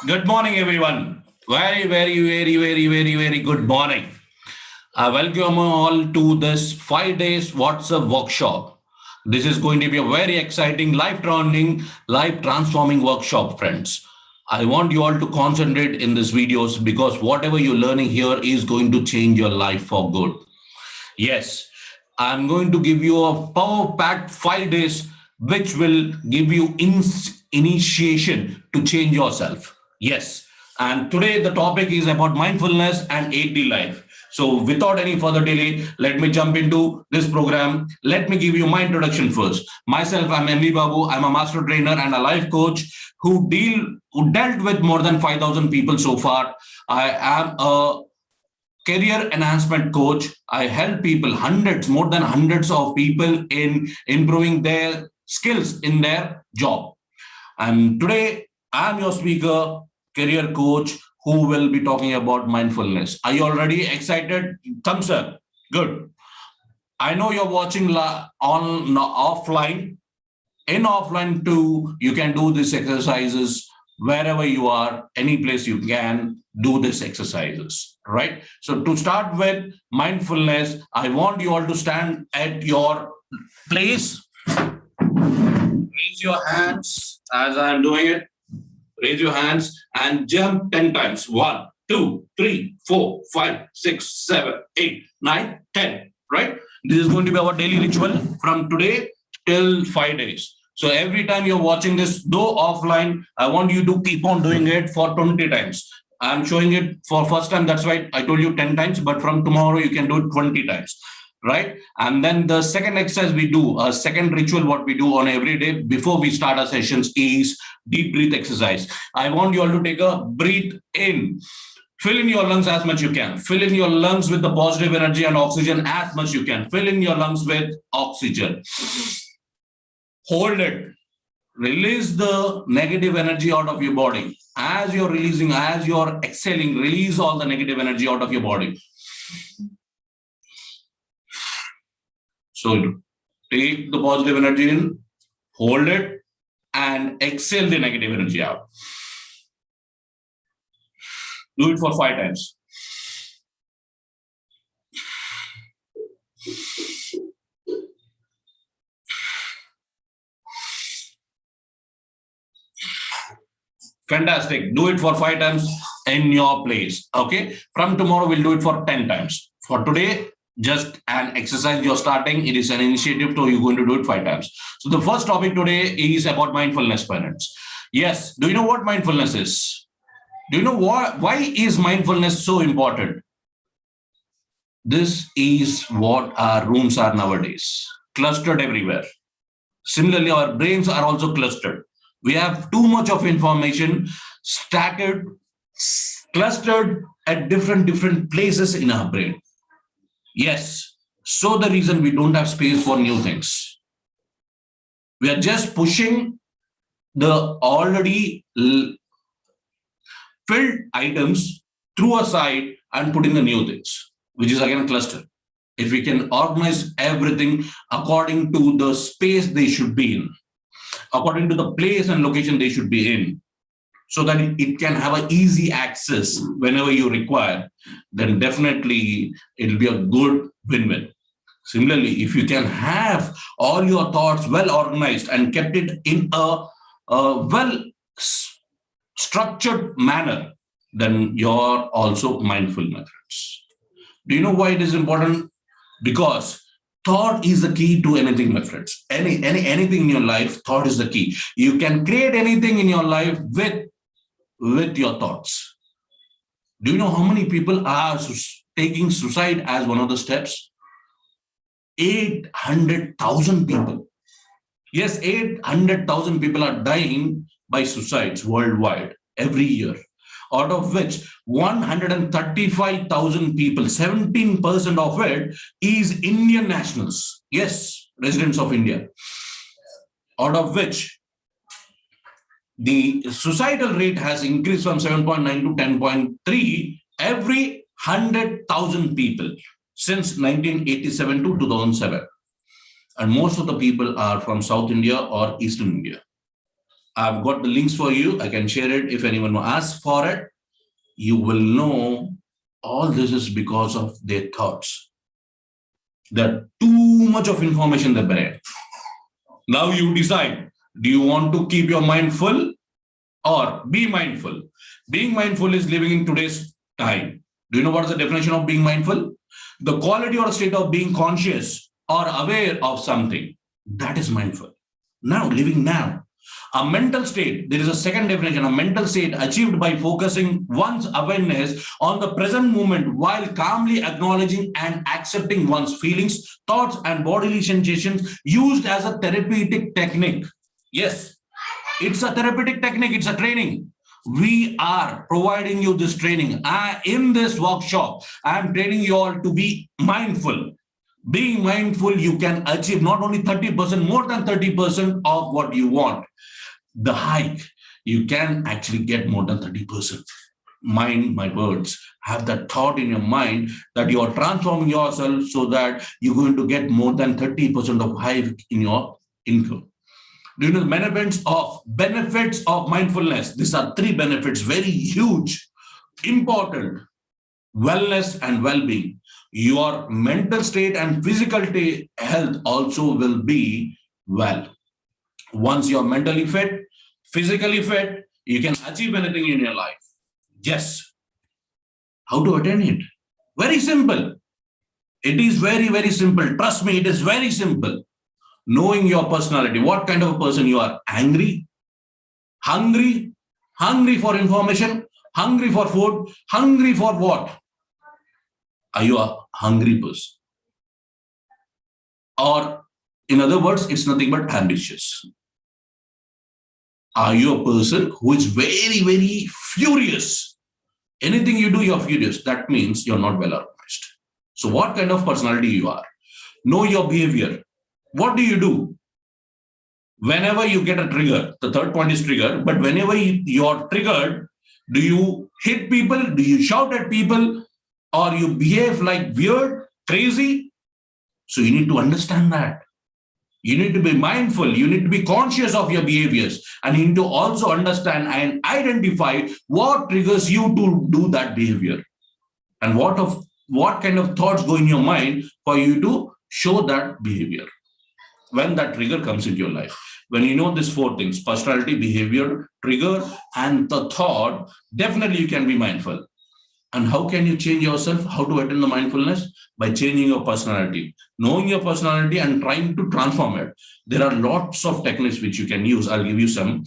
Good morning, everyone. Very good morning. I welcome you all to this 5 days WhatsApp workshop. This is going to be a very exciting, life transforming workshop, friends. I want you all to concentrate in these videos because whatever you're learning here is going to change your life for good. Yes, I'm going to give you a power-packed 5 days, which will give you initiation to change yourself. Yes, and today the topic is about mindfulness and 8D life. So without any further delay, let me jump into this program. Let me give you my introduction first. Myself, I'm MV Babu. I'm a master trainer and a life coach who dealt with more than 5,000 people so far. I am a career enhancement coach. I help people, more than hundreds of people in improving their skills in their job. And today I'm your speaker, career coach, who will be talking about mindfulness. Are you already excited? Thumbs up. Good. I know you're watching on offline. In offline too, you can do these exercises wherever you are, any place you can do these exercises, right? So to start with mindfulness, I want you all to stand at your place. Raise your hands as I'm doing it. Raise your hands and jump 10 times. 1, 2, 3, 4, 5, 6, 7, 8, 9, 10, right? This is going to be our daily ritual from today till 5 days. So every time you're watching this, though offline, I want you to keep on doing it for 20 times. I'm showing it for first time. That's why I told you 10 times, but from tomorrow you can do it 20 times, right? And then the second exercise we do, a second ritual, what we do on every day before we start our sessions is deep breath exercise. I want you all to take a breathe in. Fill in your lungs as much you can. Fill in your lungs with the positive energy and oxygen as much you can. Fill in your lungs with oxygen. Hold it. Release the negative energy out of your body. As you're releasing, as you're exhaling, release all the negative energy out of your body. So take the positive energy in, hold it, and exhale the negative energy out. Do it for 5 times. Fantastic. Do it for 5 times in your place. Okay. From tomorrow, we'll do it for 10 times. For today, just an exercise you're starting. It is an initiative, so you're going to do it 5 times. So the first topic today is about mindfulness, parents. Yes. Do you know what mindfulness is? Do you know why is mindfulness so important? This is what our rooms are nowadays, clustered everywhere. Similarly, our brains are also clustered. We have too much of information scattered, clustered at different places in our brain. Yes, so the reason we don't have space for new things. We are just pushing the already filled items through a side and putting the new things, which is again a cluster. If we can organize everything according to the space they should be in, according to the place and location they should be in, so that it can have an easy access whenever you require, then definitely it'll be a good win-win. Similarly, if you can have all your thoughts well organized and kept it in a well structured manner, then you're also mindful, my friends. Do you know why it is important? Because thought is the key to anything, my friends. Anything in your life, thought is the key. You can create anything in your life with your thoughts. Do you know how many people are taking suicide as one of the steps? 800,000 people. Yes, 800,000 people are dying by suicides worldwide every year, out of which 135,000 people, 17% of it is Indian nationals. Yes, residents of India, out of which the suicidal rate has increased from 7.9 to 10.3 every 100,000 people since 1987 to 2007. And most of the people are from South India or Eastern India. I've got the links for you. I can share it if anyone asks for it. You will know all this is because of their thoughts. There's too much of information in the brain. Now you decide, do you want to keep your mind full or be mindful? Being mindful is living in today's time. Do you know what is the definition of being mindful? The quality or state of being conscious or aware of something. That is mindful. Now, living now. A mental state, there is a second definition, a mental state achieved by focusing one's awareness on the present moment while calmly acknowledging and accepting one's feelings, thoughts, and bodily sensations, used as a therapeutic technique. Yes, it's a therapeutic technique, it's a training. We are providing you this training. In this workshop, I am training you all to be mindful. Being mindful, you can achieve not only 30%, more than 30% of what you want. The hike, you can actually get more than 30%. Mind my words. Have that thought in your mind that you are transforming yourself so that you're going to get more than 30% of hike in your income. Do you know the benefits of mindfulness? These are 3 benefits, very huge, important. Wellness and well-being. Your mental state and physical health also will be well. Once you're mentally fit, physically fit, you can achieve anything in your life. Yes. How to attain it? Very simple. It is very, very simple. Trust me, it is very simple. Knowing your personality, what kind of a person you are. Angry, hungry for information, hungry for food, hungry for what? Are you a hungry person? Or in other words, it's nothing but ambitious. Are you a person who is very, very furious? Anything you do, you're furious. That means you're not well organized. So what kind of personality you are? Know your behavior. What do you do? Whenever you get a trigger, the third point is trigger, but whenever you're triggered, do you hit people? Do you shout at people? Or you behave like weird, crazy? So you need to understand that. You need to be mindful. You need to be conscious of your behaviors. And you need to also understand and identify what triggers you to do that behavior. And what kind of thoughts go in your mind for you to show that behavior when that trigger comes into your life. When you know these 4 things, personality, behavior, trigger, and the thought, definitely you can be mindful. And how can you change yourself? How to attain the mindfulness? By changing your personality, knowing your personality and trying to transform it. There are lots of techniques which you can use. I'll give you some.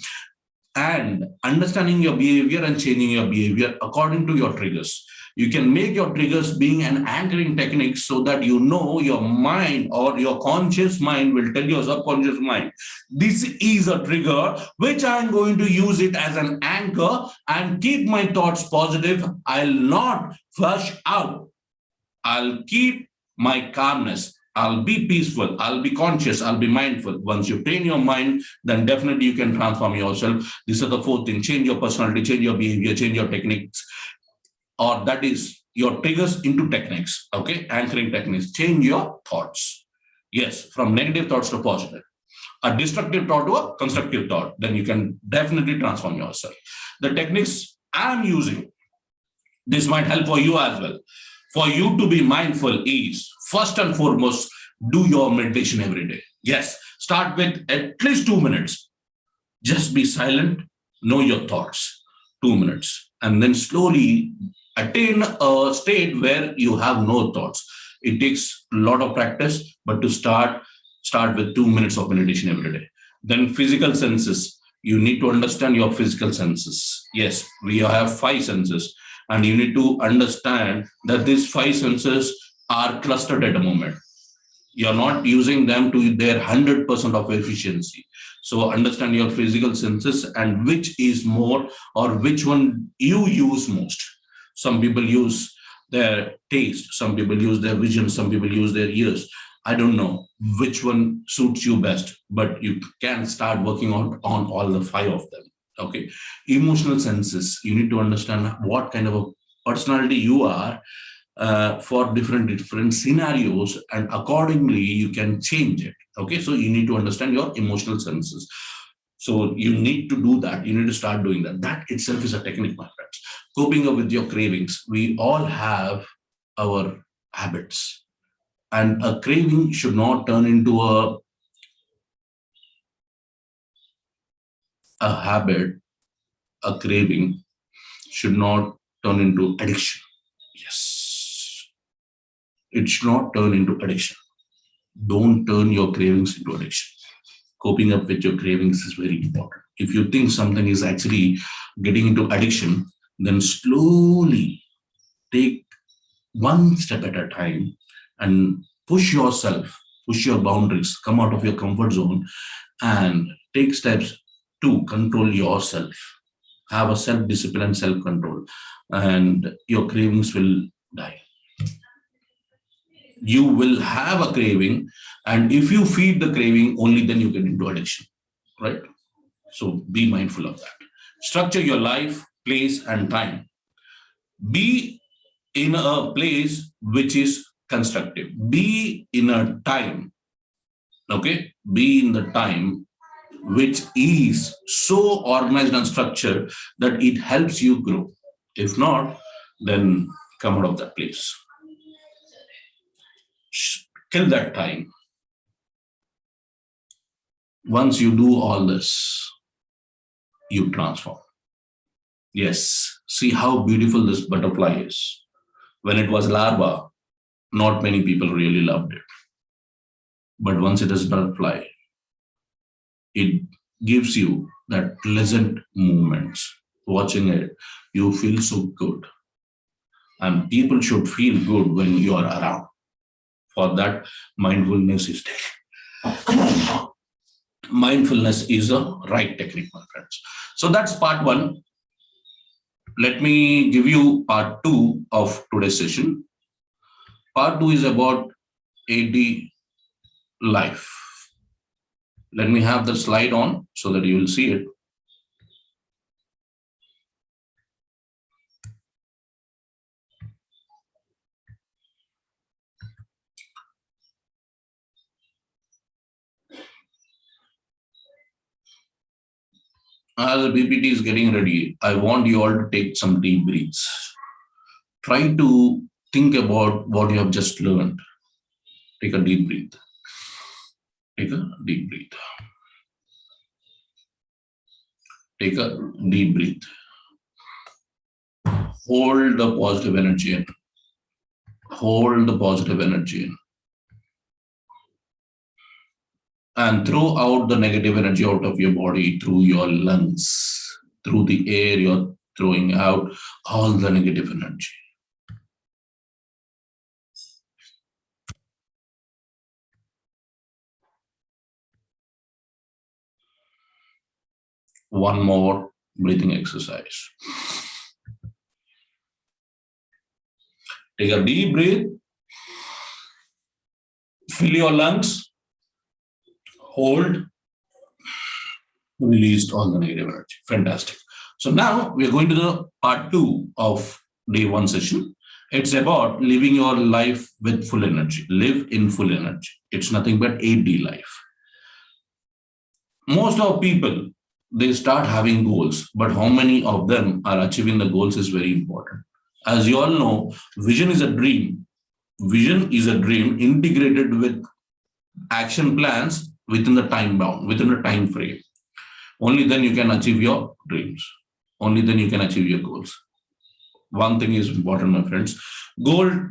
And understanding your behavior and changing your behavior according to your triggers. You can make your triggers being an anchoring technique so that you know your mind or your conscious mind will tell your subconscious mind, this is a trigger which I'm going to use it as an anchor and keep my thoughts positive. I'll not flush out. I'll keep my calmness. I'll be peaceful. I'll be conscious. I'll be mindful. Once you train your mind, then definitely you can transform yourself. These are the 4 things. Change your personality, change your behavior, change your techniques. Or that is your triggers into techniques, okay? Anchoring techniques. Change your thoughts. Yes, from negative thoughts to positive. A destructive thought to a constructive thought. Then you can definitely transform yourself. The techniques I'm using, this might help for you as well. For you to be mindful is, first and foremost, do your meditation every day. Yes, start with at least 2 minutes. Just be silent, know your thoughts. 2 minutes. And then slowly attain a state where you have no thoughts. It takes a lot of practice, but to start with 2 minutes of meditation every day. Then physical senses. You need to understand your physical senses. Yes, we have 5 senses. And you need to understand that these 5 senses are clustered at a moment. You're not using them to their 100% of efficiency. So understand your physical senses and which is more or which one you use most. Some people use their taste, some people use their vision, some people use their ears. I don't know which one suits you best, but you can start working on all the 5 of them. Okay. Emotional senses. You need to understand what kind of a personality you are for different scenarios, and accordingly you can change it. Okay. So you need to understand your emotional senses. So you need to do that. You need to start doing that. That itself is a technique, my friends. Coping up with your cravings. We all have our habits, and a craving should not turn into a habit. A craving should not turn into addiction. Yes, it should not turn into addiction. Don't turn your cravings into addiction. Coping up with your cravings is very important. If you think something is actually getting into addiction, then slowly take one step at a time and push yourself, push your boundaries, come out of your comfort zone and take steps to control yourself. Have a self-discipline and self-control, and your cravings will die. You will have a craving, and if you feed the craving, only then you get into addiction, right? So be mindful of that. Structure your life, place, and time. Be in a place which is constructive. Be in a time, okay? Be in the time which is so organized and structured that it helps you grow. If not, then come out of that place. Kill that time. Once you do all this, you transform. Yes, see how beautiful this butterfly is. When it was larva, not many people really loved it. But once it is butterfly, it gives you that pleasant moments. Watching it, you feel so good. And people should feel good when you are around. For that, mindfulness is taken. Mindfulness is a right technique, my friends. So that's part one. Let me give you part two of today's session. Part two is about AD life. Let me have the slide on so that you will see it. As the PPT is getting ready, I want you all to take some deep breaths. Try to think about what you have just learned. Take a deep breath. Take a deep breath. Take a deep breath. Hold the positive energy in. Hold the positive energy in. And throw out the negative energy out of your body through your lungs. Through the air, you're throwing out all the negative energy. One more breathing exercise. Take a deep breath. Fill your lungs. Hold. Released all the negative energy. Fantastic. So now we are going to the part two of day one session. It's about living your life with full energy. Live in full energy. It's nothing but AD life. Most of people, they start having goals, but how many of them are achieving the goals is very important. As you all know, vision is a dream. Vision is a dream integrated with action plans within the time bound, within a time frame. Only then you can achieve your dreams. Only then you can achieve your goals. One thing is important, my friends. Goal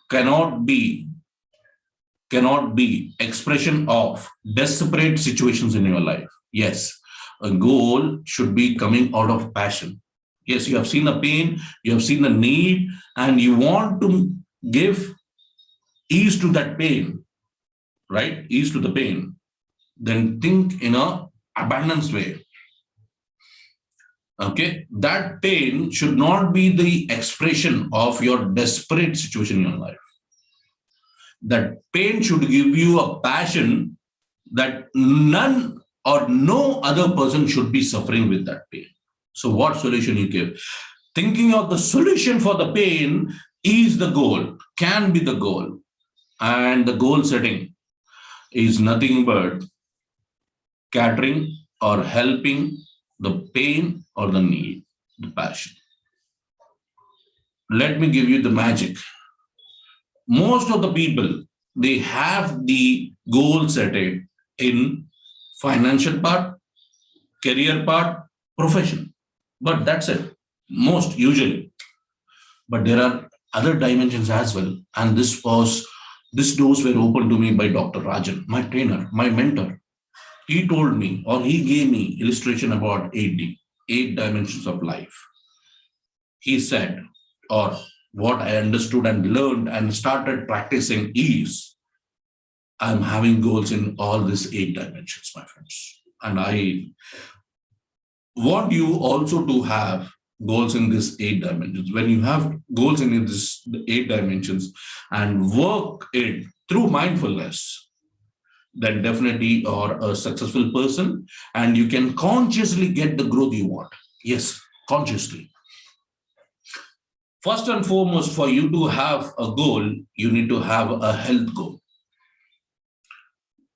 cannot be expression of desperate situations in your life. Yes, a goal should be coming out of passion. Yes, you have seen the pain, you have seen the need, and you want to give ease to that pain, right? Ease to the pain. Then think in a abundance way. Okay, that pain should not be the expression of your desperate situation in your life. That pain should give you a passion that none or no other person should be suffering with that pain. So what solution you give? Thinking of the solution for the pain is the goal, can be the goal. And the goal setting is nothing but catering or helping, the pain or the need, the passion. Let me give you the magic. Most of the people, they have the goal set in financial part, career part, profession. But that's it, most usually. But there are other dimensions as well. And this doors were opened to me by Dr. Rajan, my trainer, my mentor. He told me, or he gave me illustration about 8 dimensions of life. He said, or what I understood and learned and started practicing is, I'm having goals in all these 8 dimensions, my friends. And I want you also to have goals in these 8 dimensions. When you have goals in this 8 dimensions and work it through mindfulness, then definitely you're a successful person and you can consciously get the growth you want. Yes, consciously. First and foremost, for you to have a goal, you need to have a health goal.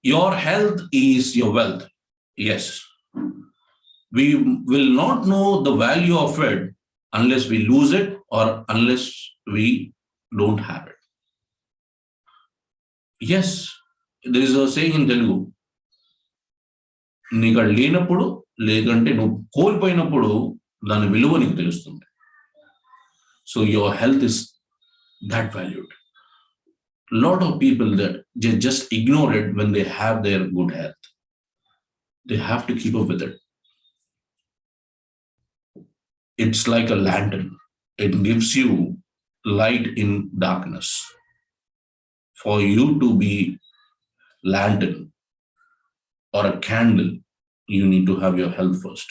Your health is your wealth. Yes. We will not know the value of it unless we lose it or unless we don't have it. Yes, there is a saying in Telugu. నీకు అది లేనప్పుడు లేదంటే నువ్వు కోల్పోయినప్పుడు దాని విలువ నీకు తెలుస్తుంది. So your health is that valued. A lot of people that they just ignore it when they have their good health. They have to keep up with it. It's like a lantern. It gives you light in darkness. For you to be lantern or a candle, you need to have your health first.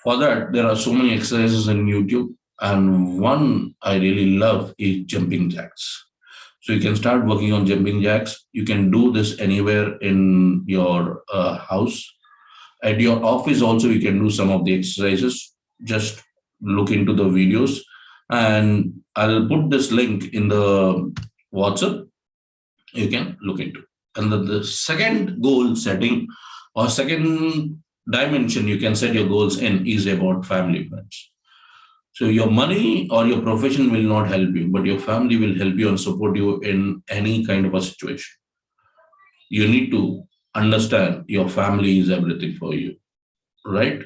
For that, there are so many exercises on YouTube, and one I really love is jumping jacks. So you can start working on jumping jacks. You can do this anywhere in your house. At your office also, you can do some of the exercises. Just look into the videos, and I'll put this link in the WhatsApp. You can look into. And the second goal setting or second dimension you can set your goals in is about family, friends. So your money or your profession will not help you, but your family will help you and support you in any kind of a situation. You need to understand your family is everything for you, right?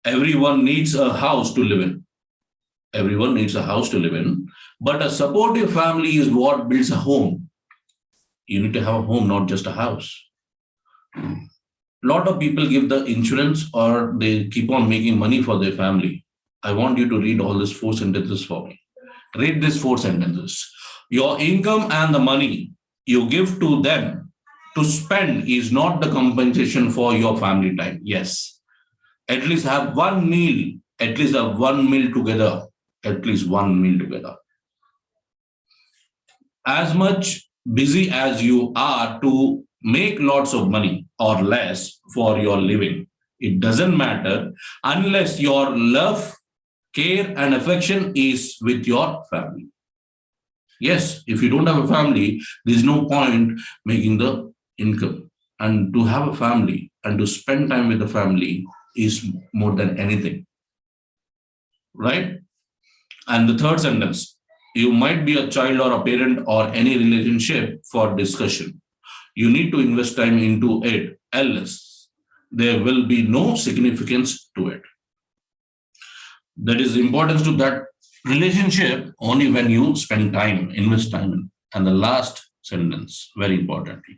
Everyone needs a house to live in. Everyone needs a house to live in, but a supportive family is what builds a home. You need to have a home, not just a house. A lot of people give the insurance or they keep on making money for their family. I want you to read all these 4 sentences for me. Read these 4 sentences. Your income and the money you give to them to spend is not the compensation for your family time. Yes. At least have one meal. At least have one meal together. At least one meal together. As much busy as you are to make lots of money or less for your living, it doesn't matter unless your love, care and affection is with your family. Yes, if you don't have a family, there's no point making the income. And to have a family and to spend time with the family is more than anything, right? And the third sentence, you might be a child or a parent or any relationship for discussion. You need to invest time into it, else there will be no significance to it. There is importance to that relationship only when you spend time, invest time in. And the last sentence, very importantly,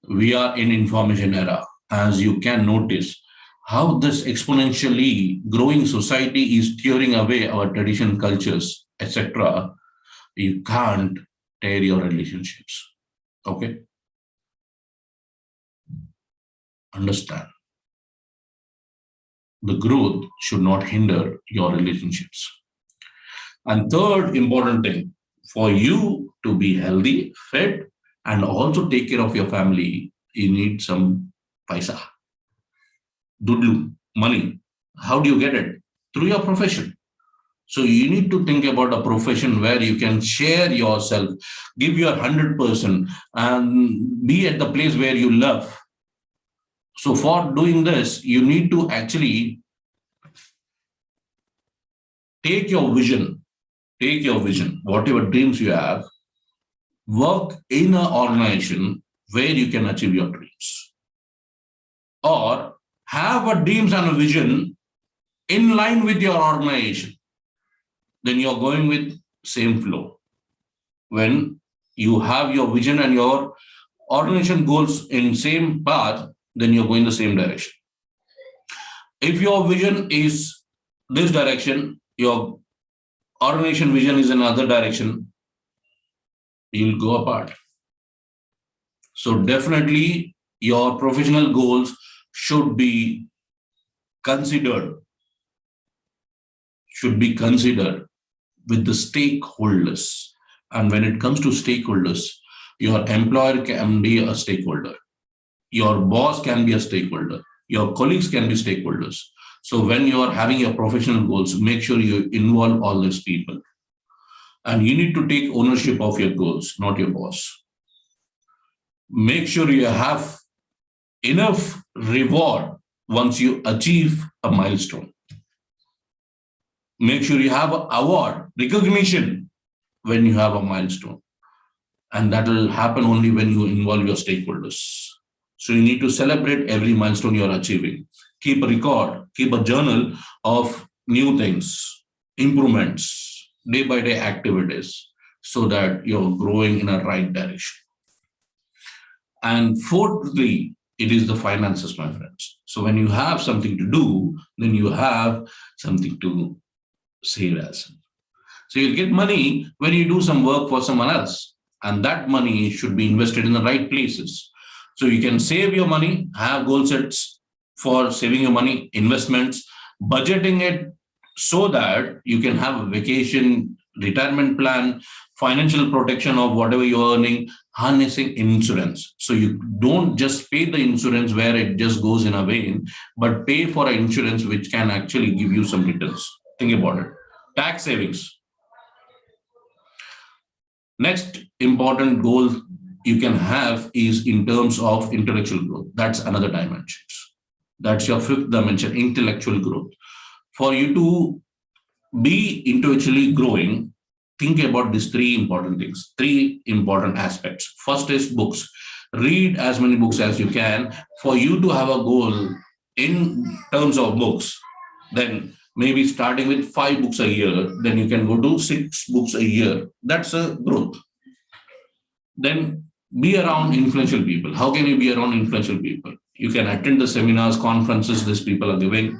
we are in information era. As you can notice how this exponentially growing society is tearing away our tradition, cultures, etc. You can't tear your relationships. Okay? Understand. The growth should not hinder your relationships. And third important thing, for you to be healthy, fit, and also take care of your family, you need some paisa. Dudlu, money. How do you get it? Through your profession. So you need to think about a profession where you can share yourself, give your 100% and be at the place where you love. So for doing this, you need to actually take your vision, whatever dreams you have, work in an organization where you can achieve your dreams. Or have a dreams and a vision in line with your organization. Then you're going with same flow. When you have your vision and your organization goals in same path, then you're going the same direction. If your vision is this direction, your organization vision is in another direction, you'll go apart. So definitely your professional goals should be considered with the stakeholders. And when it comes to stakeholders, your employer can be a stakeholder, your boss can be a stakeholder, your colleagues can be stakeholders. So when you are having your professional goals, make sure you involve all these people. And you need to take ownership of your goals, not your boss. Make sure you have enough reward once you achieve a milestone. Make sure you have an award, recognition when you have a milestone. And that will happen only when you involve your stakeholders. So you need to celebrate every milestone you're achieving. Keep a record, keep a journal of new things, improvements, day by day activities, so that you're growing in a right direction. And fourthly, it is the finances, my friends. So when you have something to do, then you have something to save as well. So you'll get money when you do some work for someone else, and that money should be invested in the right places. So you can save your money, have goal sets for saving your money, investments, budgeting it so that you can have a vacation, retirement plan, financial protection of whatever you're earning, harnessing insurance. So you don't just pay the insurance where it just goes in a vein, but pay for an insurance which can actually give you some returns. Think about it. Tax savings. Next important goal you can have is in terms of intellectual growth. That's another dimension. That's your fifth dimension, intellectual growth. For you to be intellectually growing, think about these three important things, three important aspects. First is books. Read as many books as you can. For you to have a goal in terms of books, then maybe starting with 5 books a year, then you can go to 6 books a year. That's a growth. Then be around influential people. How can you be around influential people? You can attend the seminars, conferences these people are giving.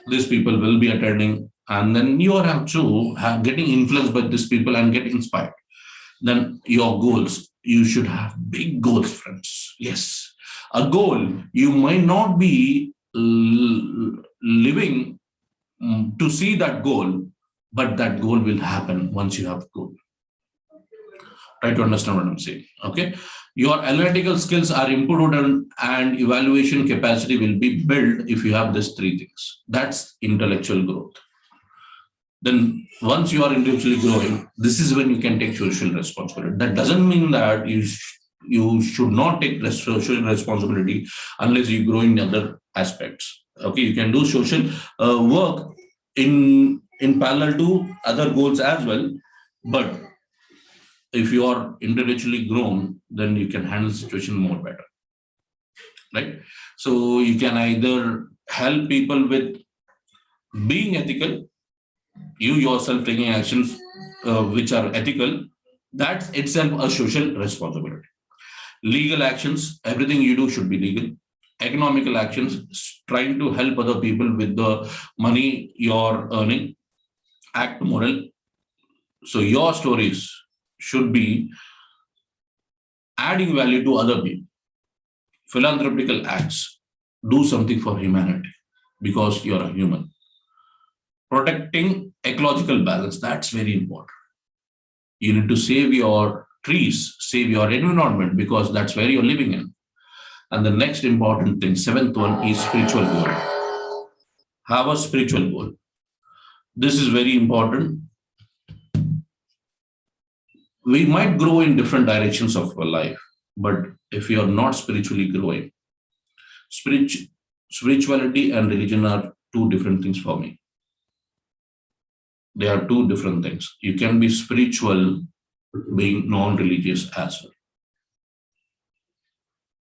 These people will be attending, and then you have to getting influenced by these people and get inspired. Then your goals, you should have big goals, friends. Yes, a goal. You might not be living to see that goal, but that goal will happen once you have a goal. Try to understand what I'm saying. Okay. Your analytical skills are improved and evaluation capacity will be built if you have these three things. That's intellectual growth. Then once you are intellectually growing, this is when you can take social responsibility. That doesn't mean that you should not take social responsibility unless you grow in other aspects. Okay, you can do social work in parallel to other goals as well, but if you are intellectually grown, then you can handle the situation more better, right? So you can either help people with being ethical, you yourself taking actions which are ethical, that's itself a social responsibility. Legal actions, everything you do should be legal. Economical actions, trying to help other people with the money you're earning. Act moral. So your stories should be adding value to other people. Philanthropical acts, do something for humanity because you're a human. Protecting ecological balance, that's very important. You need to save your trees, save your environment, because that's where you're living in. And the next important thing, seventh one, is spiritual goal. Have a spiritual goal. This is very important. We might grow in different directions of our life, but if you are not spiritually growing, Spirituality and religion are two different things for me. They are two different things. You can be spiritual being non-religious as well.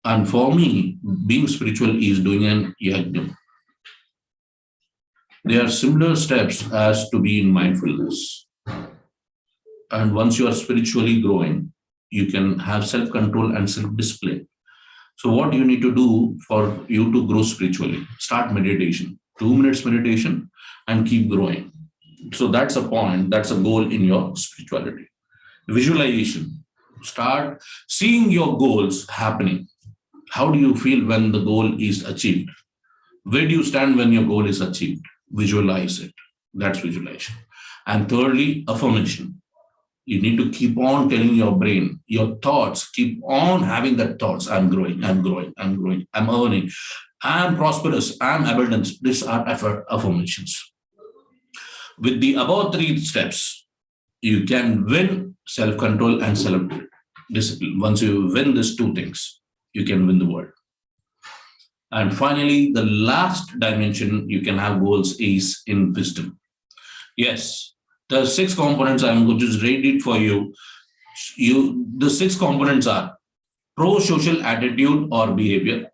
And for me, being spiritual is doing an yajna. There are similar steps as to be in mindfulness. And once you are spiritually growing, you can have self-control and self-discipline. So what you need to do for you to grow spiritually? Start meditation, 2 minutes meditation, and keep growing. So that's a point, that's a goal in your spirituality. Visualization. Start seeing your goals happening. How do you feel when the goal is achieved? Where do you stand when your goal is achieved? Visualize it. That's visualization. And thirdly, affirmation. You need to keep on telling your brain, your thoughts, keep on having that thoughts. I'm growing, I'm growing, I'm growing, I'm earning, I'm prosperous, I'm abundant. These are affirmations. With the above 3 steps, you can win self-control and self-discipline. Once you win these 2 things, you can win the world. And finally, the last dimension you can have goals is in wisdom. Yes, the 6 components, I'm going to just read it for you. The 6 components are pro-social attitude or behavior,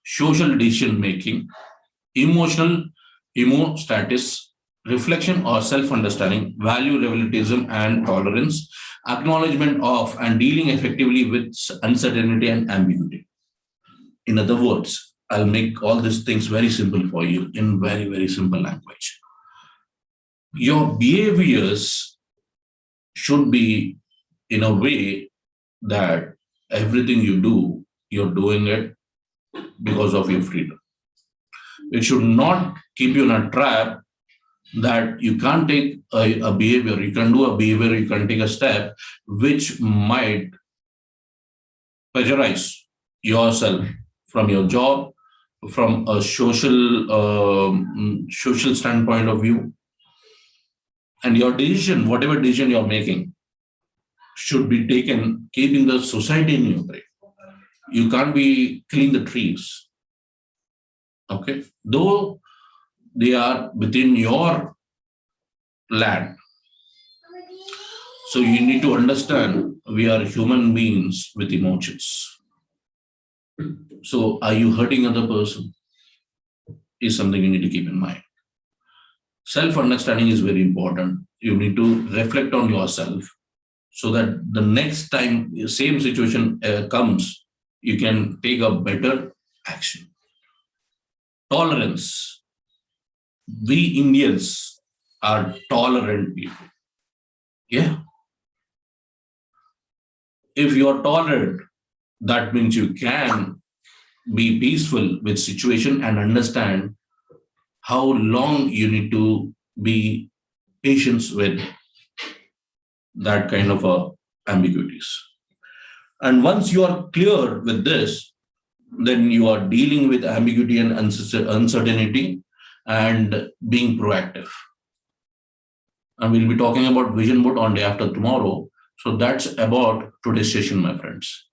social decision making, emotional hemostasis, reflection or self-understanding, value relativism and tolerance, acknowledgement of and dealing effectively with uncertainty and ambiguity. In other words, I'll make all these things very simple for you in very, very simple language. Your behaviors should be in a way that everything you do, you're doing it because of your freedom. It should not keep you in a trap that you can't take a behavior, you can do a behavior, you can take a step which might pressurize yourself from your job, from a social standpoint of view. And your decision, whatever decision you're making, should be taken keeping the society in your brain. You can't be killing the trees. Okay? Though they are within your land. So you need to understand we are human beings with emotions. So are you hurting another person? Is something you need to keep in mind. Self-understanding is very important. You need to reflect on yourself so that the next time the same situation comes, you can take a better action. Tolerance. We Indians are tolerant people. Yeah. If you are tolerant, that means you can be peaceful with situation and understand how long you need to be patient with that kind of ambiguities. And once you are clear with this, then you are dealing with ambiguity and uncertainty and being proactive. And we'll be talking about vision board on day after tomorrow. So that's about today's session, my friends.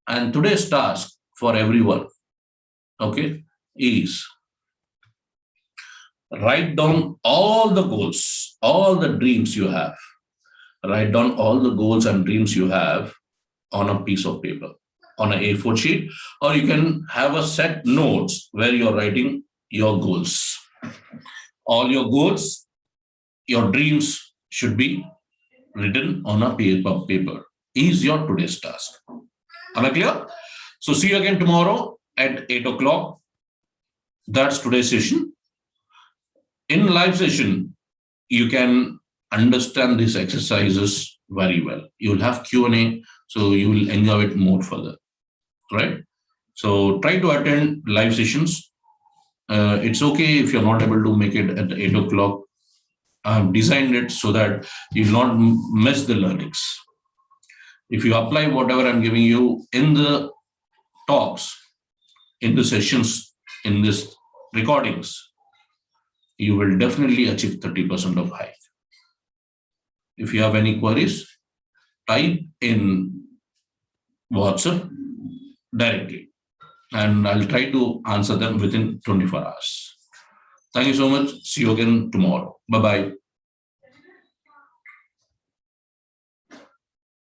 And today's task for everyone, okay, is write down all the goals, all the dreams you have. Write down all the goals and dreams you have on a piece of paper, on an A4 sheet, or you can have a set notes where you're writing your goals. All your goals, your dreams should be written on a piece of paper. Is your today's task. Am I clear? So see you again tomorrow at 8 o'clock. That's today's session. In live session, you can understand these exercises very well. You will have Q&A, so you will enjoy it more further, right? So try to attend live sessions. It's okay if you're not able to make it at 8 o'clock. I've designed it so that you will not miss the learnings. If you apply whatever I'm giving you in the talks, in the sessions, in these recordings, you will definitely achieve 30% of hike. If you have any queries, type in WhatsApp directly and I'll try to answer them within 24 hours. Thank you so much. See you again tomorrow. Bye-bye.